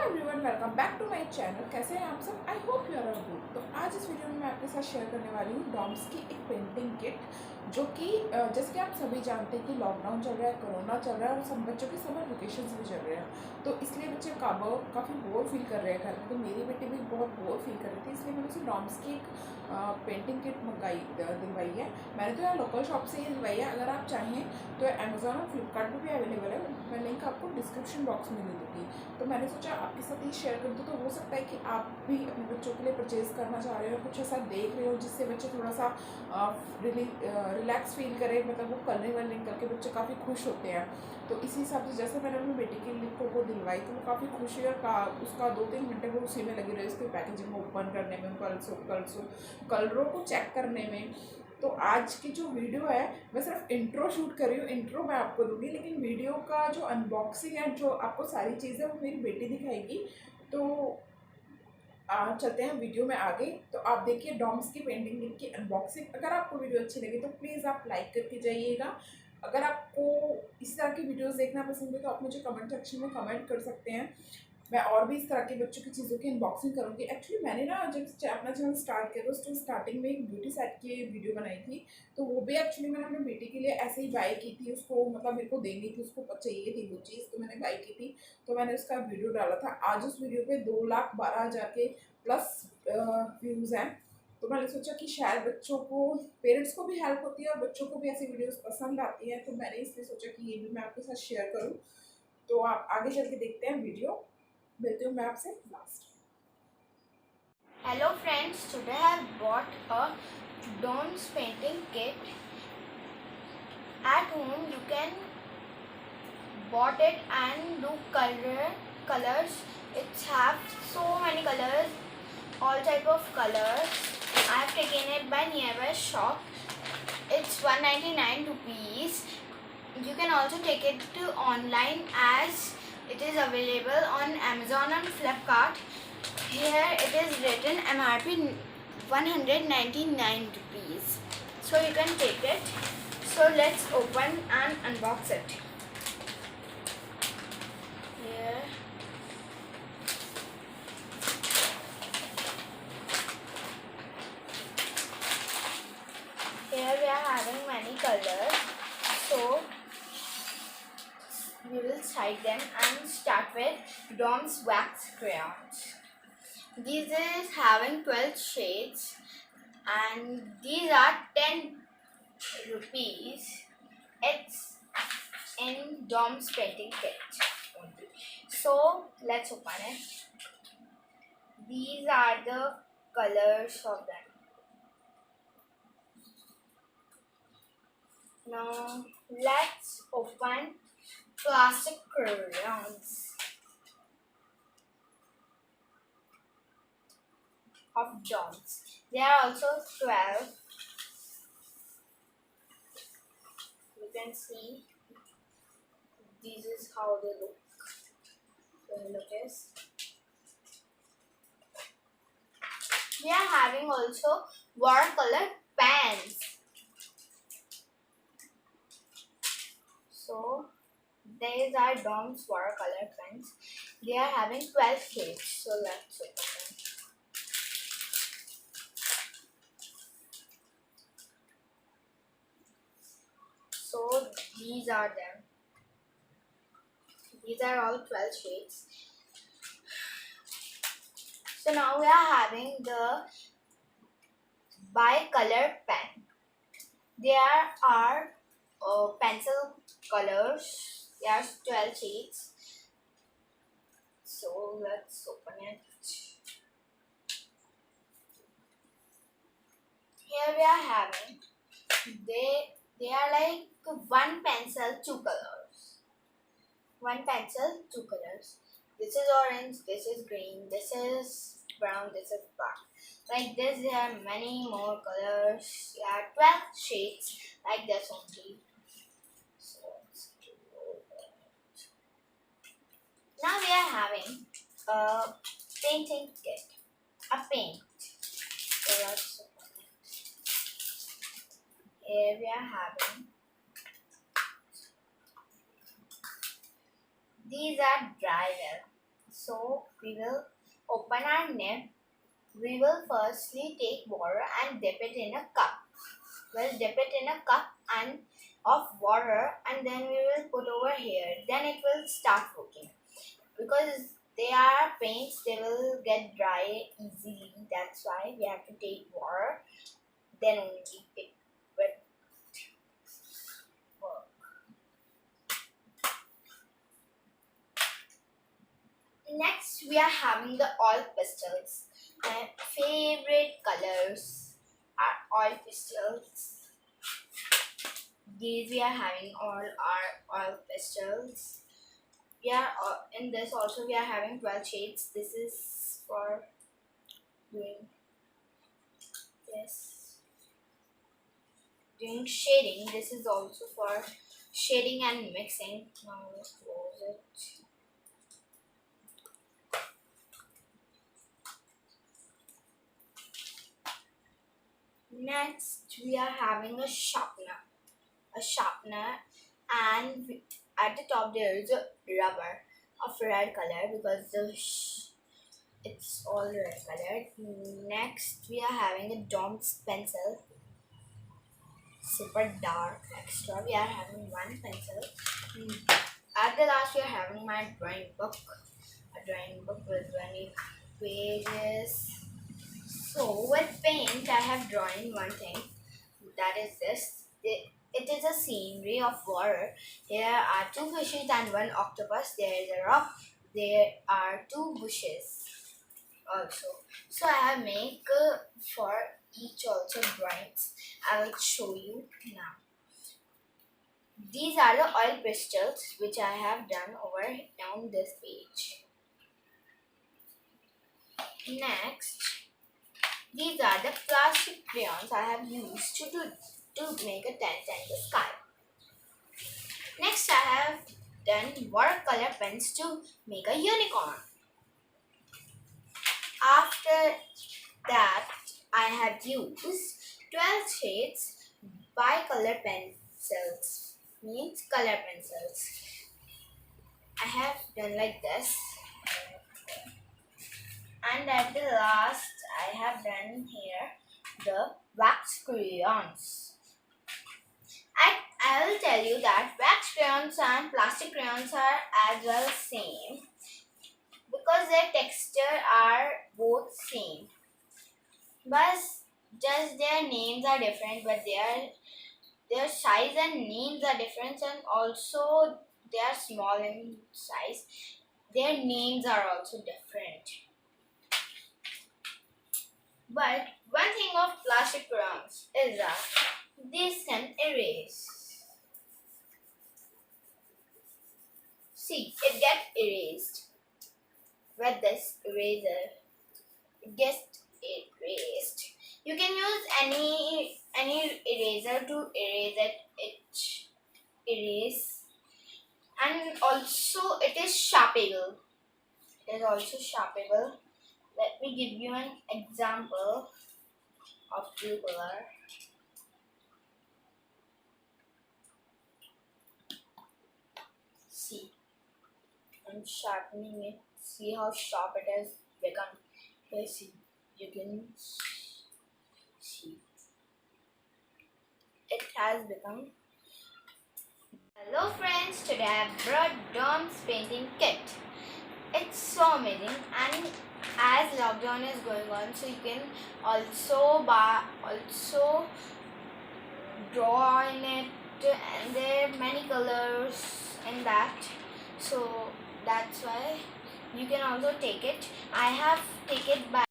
Everyone, welcome back to my channel. कैसे हैं आप सब? I hope you are all good. तो आज इस वीडियो में मैं आपके साथ शेयर करने वाली हूँ डॉम्स की एक पेंटिंग किट, जो कि जैसे कि आप सभी जानते हैं कि लॉकडाउन चल रहा है, कोरोना चल रहा है और सब बच्चों के समर वेकेशंस भी चल रहे हैं। तो इसलिए बच्चे काफ़ी बोर फील कर रहे हैं घर में। तो मेरी बेटी भी बहुत बोर फील कर रही थी, इसलिए मैंने उसे डॉम्स की एक पेंटिंग किट दिलवाई है। मैंने तो यहाँ लोकल शॉप से ही दिलवाई है। अगर आप चाहें तो अमेज़ॉन और फ्लिपकार्ट पर भी अवेलेबल है। मैं लिंक आपको डिस्क्रिप्शन बॉक्स में दे दूँगी। तो मैंने सोचा आपके साथ ही शेयर कर दूँ। तो हो सकता है कि आप भी अपने बच्चों के लिए परचेज़ करना चाह रहे हो, कुछ ऐसा देख रहे हो जिससे बच्चे थोड़ा सा रिलैक्स फील करें, मतलब वो कलरिंग वलरिंग करके बच्चे काफ़ी खुश होते हैं। तो इसी हिसाब से जैसे मैंने अपनी बेटी की लिप को दिलवाई तो वो काफ़ी खुश हुई और उसका 2-3 घंटे वो उसी में लगी रही, उसकी पैकेजिंग को ओपन करने में, कलरों को चेक करने में। तो आज की जो वीडियो है मैं सिर्फ इंट्रो शूट कर रही हूँ, इंट्रो मैं आपको दूंगी, लेकिन वीडियो का जो अनबॉक्सिंग है, जो आपको सारी चीज़ें वो मेरी बेटी दिखाएगी। तो चलते हैं वीडियो में आगे। तो आप देखिए डॉम्स की पेंटिंग की अनबॉक्सिंग। अगर आपको वीडियो अच्छी लगी तो प्लीज़ आप लाइक करके जाइएगा। अगर आपको इस तरह की वीडियोस देखना पसंद है तो आप मुझे कमेंट सेक्शन में कमेंट कर सकते हैं। मैं और भी इस तरह के बच्चों की चीज़ों की अनबॉक्सिंग करूँगी। एक्चुअली मैंने ना जब अपना चैनल स्टार्ट किया तो उसको स्टार्टिंग में एक ब्यूटी सेट की वीडियो बनाई थी। तो वो भी एक्चुअली मैंने अपनी बेटी के लिए ऐसे ही बाय की थी, उसको मतलब मेरे को देनी थी, उसको चाहिए थी वो चीज़, तो मैंने बाय की थी। तो मैंने उसका वीडियो डाला था। आज उस वीडियो पे 2,12,000 के प्लस व्यूज़ हैं। तो मैंने सोचा कि शायद बच्चों को, पेरेंट्स को भी हेल्प होती है और बच्चों को भी ऐसी वीडियोस पसंद आती हैं। तो मैंने इसलिए सोचा कि ये भी मैं आपके साथ शेयर करूं। तो आप आगे चल के देखते हैं वीडियो। मिलती हूँ मैं आपसे last. Hello friends, today I have bought a Dawn's painting kit. At home you can bought it and do colors. It have so many colors, all type of colors. I have taken it by nearby shop. It's 199 rupees. You can also take it to online as it is available on Amazon and Flipkart. Here it is written MRP 199 rupees. So you can take it. So let's open and unbox it. Here. Here we are having many colors. So we will side them and start with Dom's Wax Crayons. This is having 12 shades and these are 10 rupees. It's in Dom's painting kit only. So let's open it. These are the colors of them. Now let's open plastic crayons of Dom's. There are also 12. You can see this is how they look. So look is. We are having also watercolor pens. So these are Dom's watercolor pens. They are having 12 shades. So let's open them. So these are them. These are all 12 shades. So now we are having the Bicolor Pen. There are pencil colors. There are 12 shades. So let's open it. Here we are having, they are like one pencil, two colors. One pencil, two colors. This is orange, this is green, this is brown, this is black. Like this, there are many more colors. There are 12 shades like this only. So let's do it. Now we are having a painting kit, a paint. So let's open it. Here we are having, these are dry well. So we will open our nib. We will firstly take water and dip it in a cup. We'll dip it in a cup and of water, and then we will put over here. Then it will start working. Because they are paints, they will get dry easily. That's why we have to take water. Then only it will work. Next, we are having the oil pastels. My favorite colors are oil pastels. These we are having all our oil pastels. We are in this also we are having 12 shades. This is for doing this. Doing shading. This is also for shading and mixing. Now let's close it. Next, we are having a sharpener, and at the top there is a rubber of red color because it's all red colored. Next, we are having a Dom's pencil, super dark extra. We are having one pencil. At the last, we are having my drawing book, a drawing book with 20 pages. So with paint, I have drawn one thing. That is this. It is a scenery of water. There are two fishes and one octopus. There is a rock. There are two bushes also. So I have make for each also drawings. I will show you now. These are the oil crystals which I have done over on this page. Next, these are the plastic crayons I have used to make a tent in the sky. Next, I have done watercolor pens to make a unicorn. After that, I have used 12 shades bicolor pencils, means color pencils. I have done like this. And at the last, I have done here the wax crayons. I will tell you that wax crayons and plastic crayons are as well same because their texture are both same. But just their names are different, but their size and names are different, and also they are small in size. Their names are also different. But one thing of plastic crayons is that these can erase. See, it gets erased. With this eraser, it gets erased. You can use any eraser to erase. And also it is sharpenable. Let me give you an example of blue color. See, I'm sharpening it. See how sharp it has become. Here, see, you can see. It has become. Hello friends, today I have brought Dom's painting kit. It's so amazing, and as lockdown is going on, so you can also draw in it, and there are many colors in that, so that's why you can also take it. I have taken it by